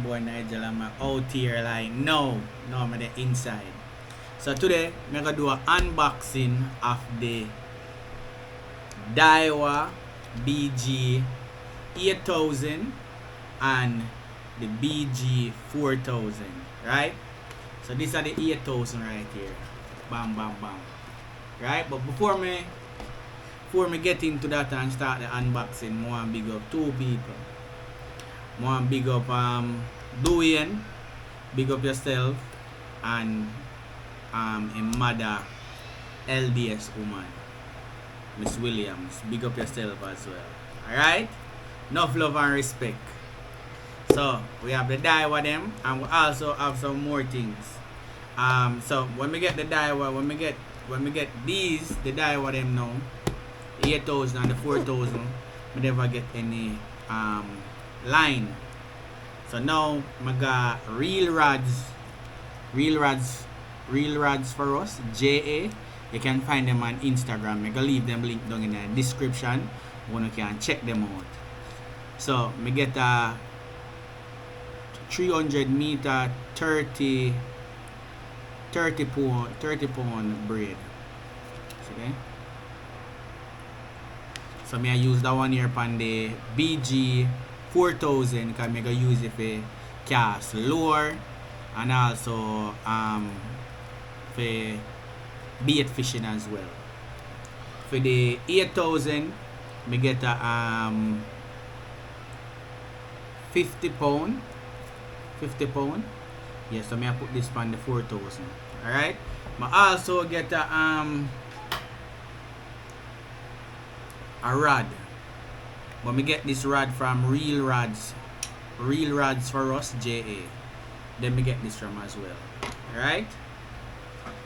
boy Nigel. I'm out here like no, I'm the inside. So today I'm gonna do an unboxing of the Daiwa BG 8000 and the BG 4000, right? So these are the 8000 right here. Bam bam bam. Right? But before me get into that and start the unboxing, I want to big up two people. I want to big up Dwayne, big up yourself, and a mother LDS woman, Miss Williams, big up yourself as well. Alright? Enough love and respect. So we have the Daiwa them, and we also have some more things. So when we get the Daiwa, when we get these, the Daiwa them now, 8000 and the 4000, we never get any line. So now we got real rods for us, JA. You can find them on Instagram. I'm gonna leave them link down in the description. You can check them out. So we get a 300 meter 30 pound braid. Okay. So I use that one here on the BG 4000 because I'm gonna use it for cast lure and also for bait fishing as well. For the 8000, I get a 50 pound. Yes, so I put this on the 4000. Alright. I also get a rod. But me get this rod from Real Rods for us, JA. Then me get this from as well. Alright.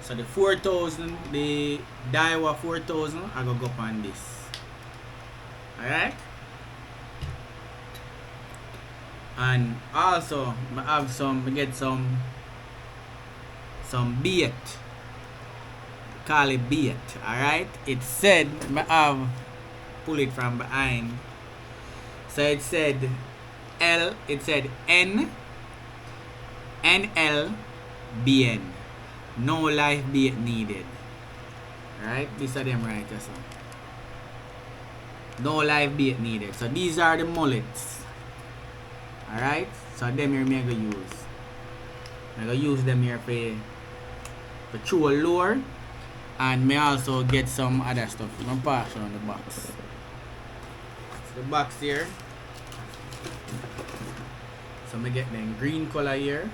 So the 4000, the Daiwa 4000, I go up on this. Alright. And also I have we get some bait. Call it bait. Alright. It said I have pull it from behind. So it said NLBN. No live bait needed. Right? These are them right so. No live bait needed. So these are the mullets. Alright? So them here I'm gonna use. I'm gonna use them here for throw a lure. And may also get some other stuff. I'm gonna pass on the box. The box here. So I get the green color here.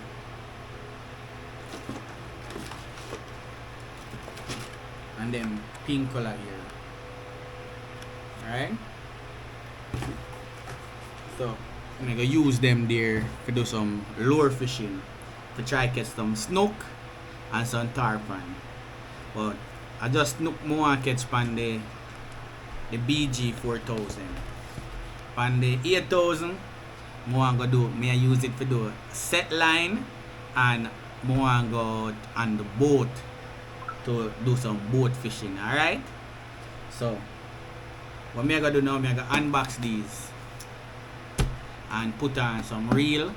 And then pink color here. Alright? So I'm gonna use them there to do some lure fishing. To try to catch some snook and some tarpon. But I just snook more catch on the BG 4000. On the 8000, I use it to do set line, and I go on the boat to do some boat fishing. Alright? So what I'm gonna do now, I'm gonna unbox these and put on some reel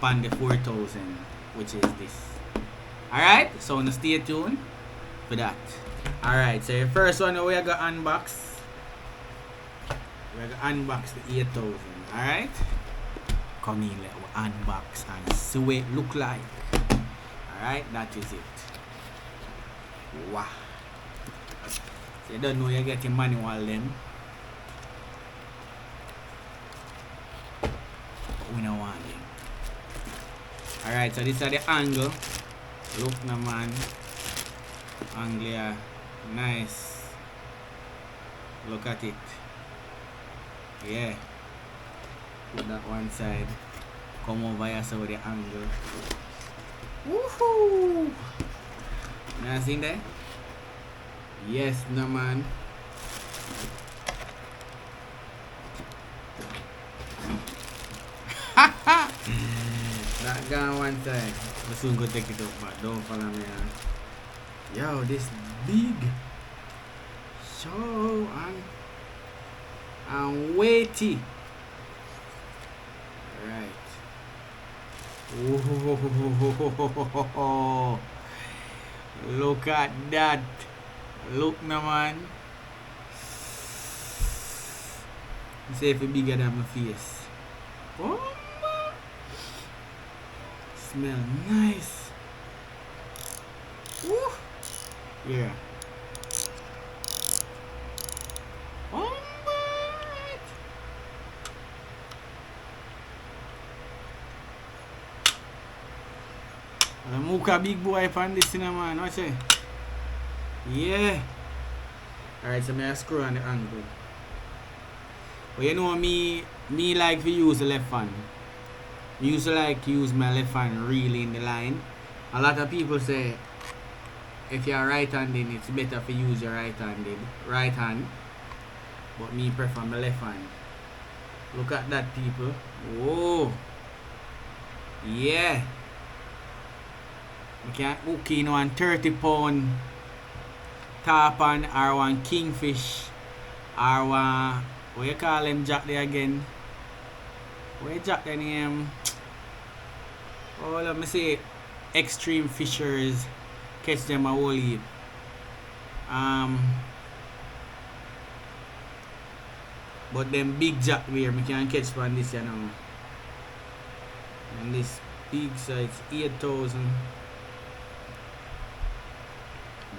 on the 4000, which is this. Alright? So stay tuned for that. Alright, so the first one we are gonna unbox. We're gonna unbox the 8000. Alright? Come in, let we unbox and see what it look like. Alright, that is it. Wow. So you don't know you're getting manual then. But we don't want them. Alright, so this is the angle. Look na man. Angle here. Nice. Look at it. Yeah. Put that one side. Come over here so with the angle. Woohoo! You see that? Yes, no man. That gone one side. We soon go take it up, but don't follow me. Yo, this big. So and weighty. Right. Oh, look at that. Look now, man. See if it's bigger than my face. Oh, man. Smell nice. Woo. Yeah. Oh, man. The Muka big boy on this, man. Watch it. Yeah. Alright, so I screw on the angle. But you know me like to use the left hand. I used to like use my left hand really in the line. A lot of people say if you're right-handed, it's better to use your right hand. But me prefer my left hand. Look at that, people. Whoa. Yeah. I can hook in one 30-pound tarpon or one kingfish or one, what you call them jack there again? What you jack the name? Oh, let me say extreme fishers catch them a whole heap. But them big jack there, me can catch from this, you know. And this big size, 8,000.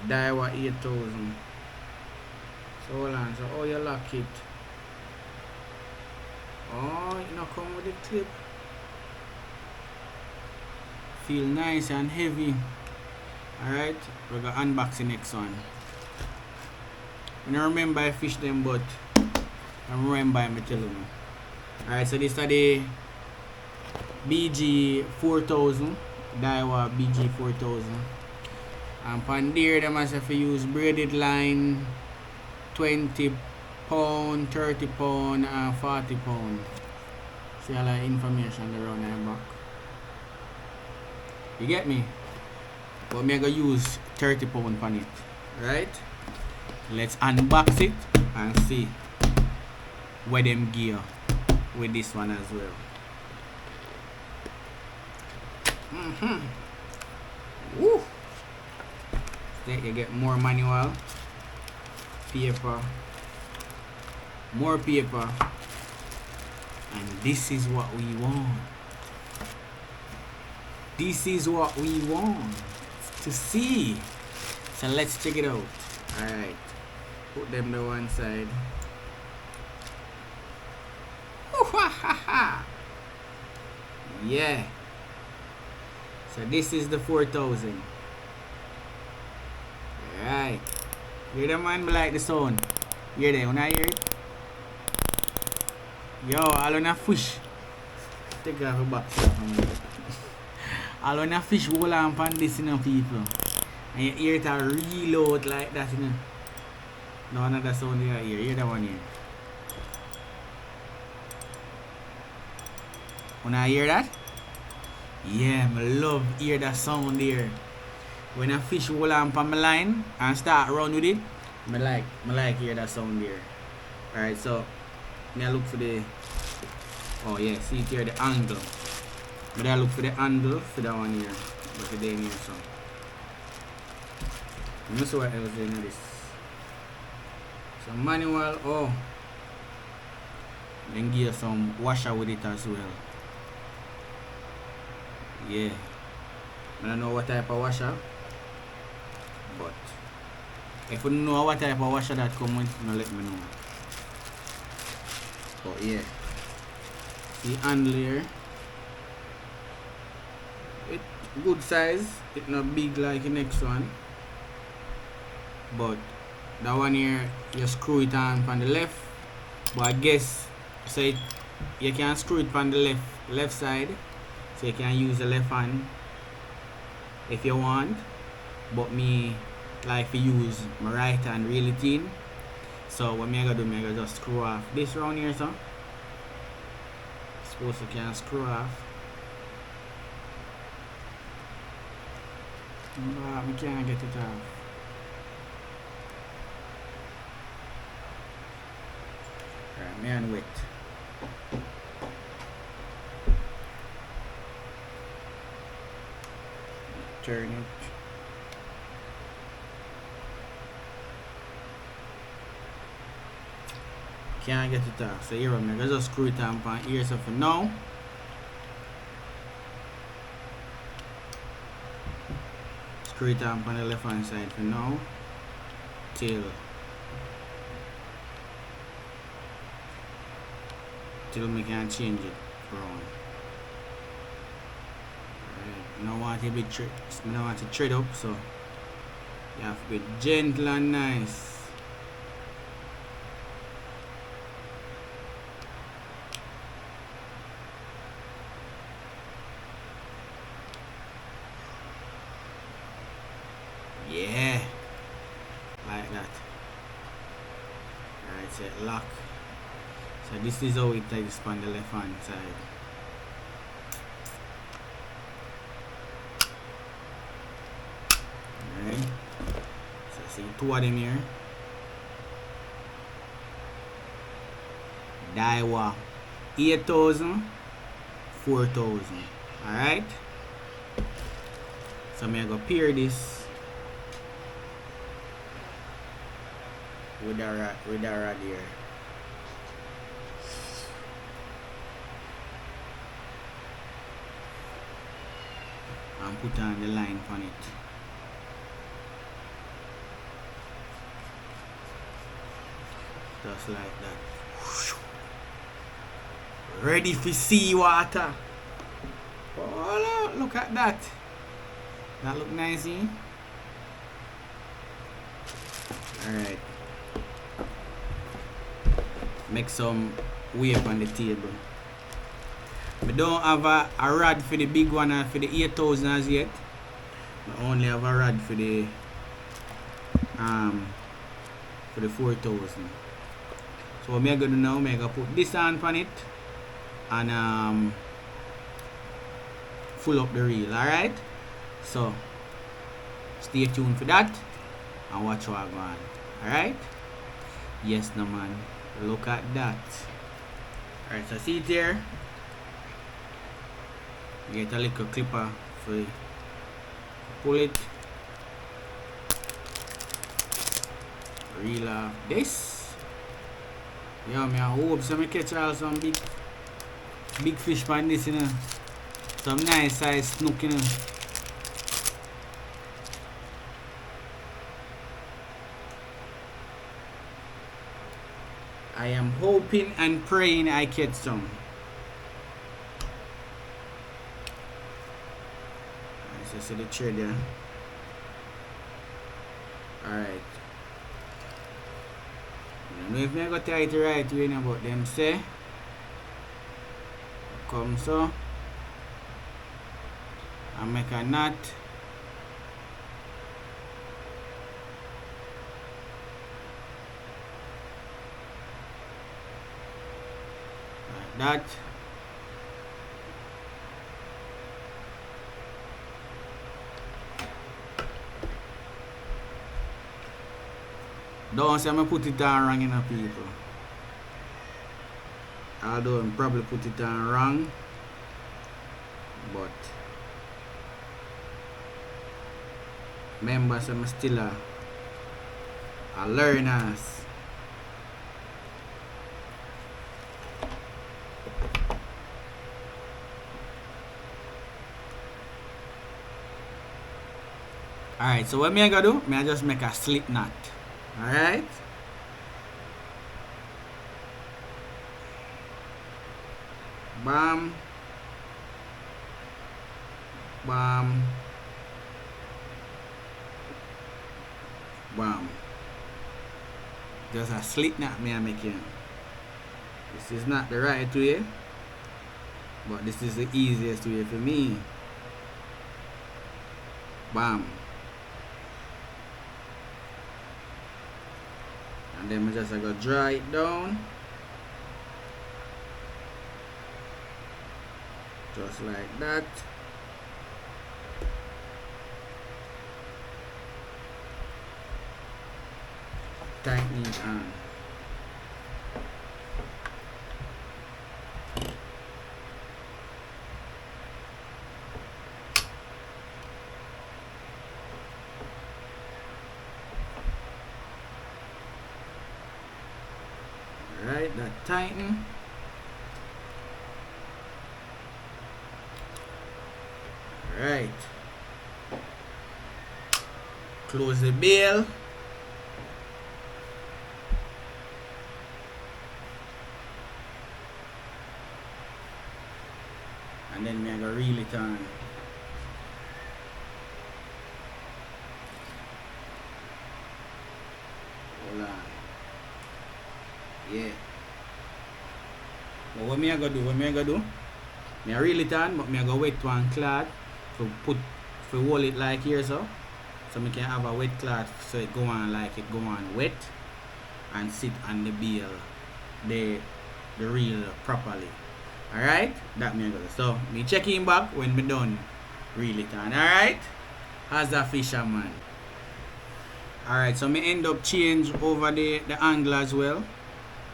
Daiwa 8,000. So hold on, so how you lock it? Oh, it not come with the clip. Feel nice and heavy. Alright, we're gonna unbox the next one. I don't remember I fished them, but I remember I'm telling you. Alright, so this is the BG 4000. Daiwa BG 4000. And on there, they must have to use braided line 20 pound, 30 pound, and 40 pound. See a lot of information around the back. You get me? But I'm gonna use 30 pound on it. Right? Let's unbox it and see where them gear with this one as well. Woo! Then you get more manual, paper, more paper, and this is what we want. This is what we want to see. So let's check it out. Alright, put them to one side. Yeah. So this is the 4000. Right. Hear the man, like the sound. Hear that? When I hear it? Yo, all on a fish. Take off the box. All on a fish hold on pan this, you know, people. And you hear it a reload like that, you know. No another sound you hear. Hear that one here. When I hear that? Yeah, I love hear that sound there. When a fish hold on pan my line and start run with it, I like hear that sound there. Alright, so I look for the, oh yeah, see it here, the angle. But I look for the handle for that one here. But the day here, so let me see what else in this. So manual, oh, then give some washer with it as well. Yeah, I don't know what type of washer, but if you know what type of washer that come with, no, let me know. But yeah, the handle here, it good size, it not big like the next one, but that one here you screw it on from the left, but I guess so you can screw it from the left side, so you can use the left hand if you want, but me like to use my right hand really thin. So what me I gonna do, I gonna just screw off this round here, so suppose you can screw off. But I can't get it off. Alright, me and wait. turn it. Can't get it off. So here I'm gonna just screw it on here. So for now, screw it on the left hand side for now till we can change it around. I don't want it to be I don't want to thread up, so you have to be gentle and nice. Yeah, like that. Alright, so lock. So this is how it takes on the left hand side. Alright. So see two of them here. Daiwa 8,000, 4,000. Alright. So I'm gonna pair this with a rod here. And put on the line on it. Just like that. Ready for sea water. Oh, look at that. That look nice, eh? Alright. Make some wave on the table. We don't have a rod for the big one and for the 8,000 as yet. We only have a rod for the 4,000. So what I'm gonna do now, I'm gonna put this on it and full up the reel. Alright? So stay tuned for that and watch what I go on. Alright? Yes, no man. Look at that. Alright, so see it there. Get a little clipper for pull it. Reel off this. Yeah, I hope some catch some big fish on this, you know. Some nice size snook, you know. I am hoping and praying I catch some. So see the thread there. Alright. I don't know if I got tie it the right way now, but them say come so and make a knot. Like that. Don't say I put it on wrong, you know, people. Although I probably put it on wrong, but remember, I'm still a learner. Alright, so what I gonna do? I just make a slip knot. Alright. Bam. Bam. Bam. Just a slip knot I'm making. This is not the right way, but this is the easiest way for me. Bam. And then I just go dry it down. Just like that. Tighten it on. Let that tighten. Right. Close the bail. And then I'm gonna reel it on. Hold on. Yeah. But what me I gonna do? Me I reel it on, but me I go wet one cloth to hold it like here so me can have a wet cloth so it go on like it go on wet and sit on the bail the reel properly. Alright? That me I go do. So me check him back when me done reel it on. Alright? As a fisherman. Alright, so me end up change over the angle as well.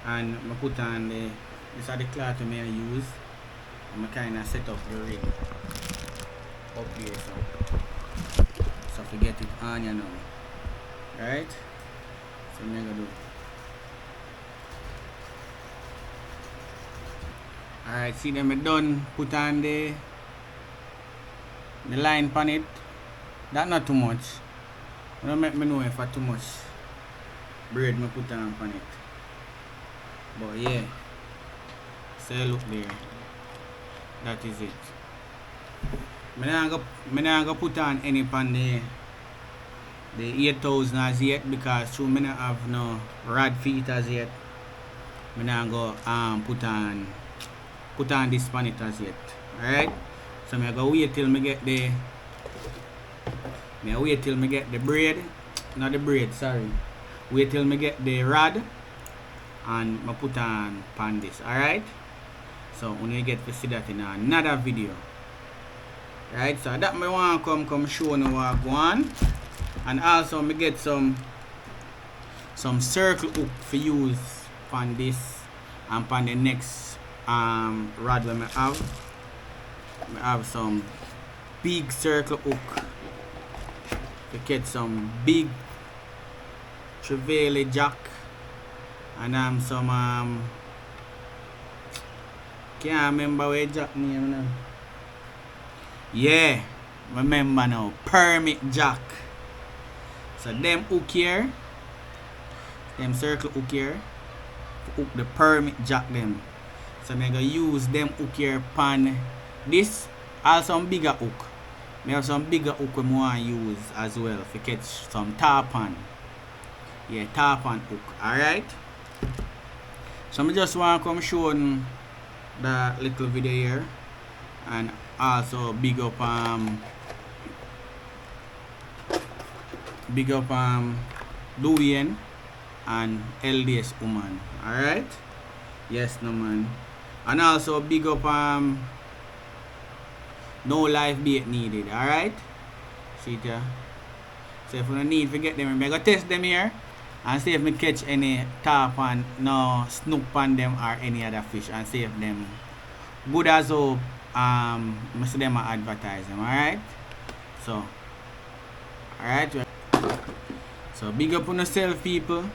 And I put on this is the cloth I use. And I kinda set up the ring up here so forget it on you now. Right? So I'm gonna do. Alright, see them I done put on the line on it. That not too much. Don't make me know if I too much braid me put on it. But yeah. So look there. That is it. I'm not gonna put on any pan the 8,000 as yet because I don't have no rod feet as yet. I'm not gonna put on this pan it as yet. Alright? So I'm gonna wait till me get the braid. Not the braid, sorry. Wait till me get the rod and I put on pan this. Alright? So when you get to see that in another video. Right, so that me want to come show you what go on. And also me get some circle hook for use on this and on the next rod when I have. I have some big circle hook to get some big trevally jack and some can't remember where jack name now. Yeah, remember now, permit jack. So them hook here, them circle hook here, hook the permit jack them. So I'm gonna use them hook here pan this, also some bigger hook. I have some bigger hook we want to use as well to catch some tarpon. Yeah, tarpon hook, alright? So I just want to come show you the little video here. And also big up Daiwa and LDS woman. Alright? Yes no man. And also big up no live bait needed. Alright? See it ya? So if you don't need to get them, I'm gonna test them here and see if we catch any tarpon, no snook on them or any other fish and see if them good as well. Most of them are advertising, alright? So, alright. So, big up on yourself, people.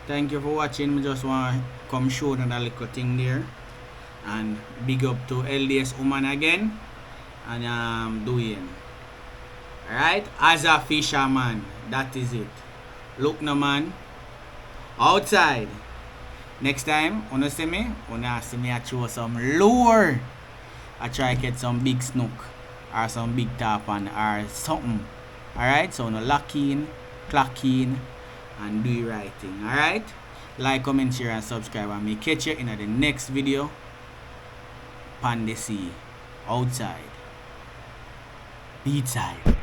Thank you for watching. I just want to come show them a little thing there. And big up to LDS woman again. And Daiwa. Alright? As a fisherman, that is it. Look no man. Outside. Next time, wanna see me I throw some lure. I try to get some big snook or some big tarpon or something. Alright, so no lock in, clock in, and do the right thing. Alright? Like, comment, share, and subscribe. And me catch you in the next video. Pan the sea. Outside. Beachside.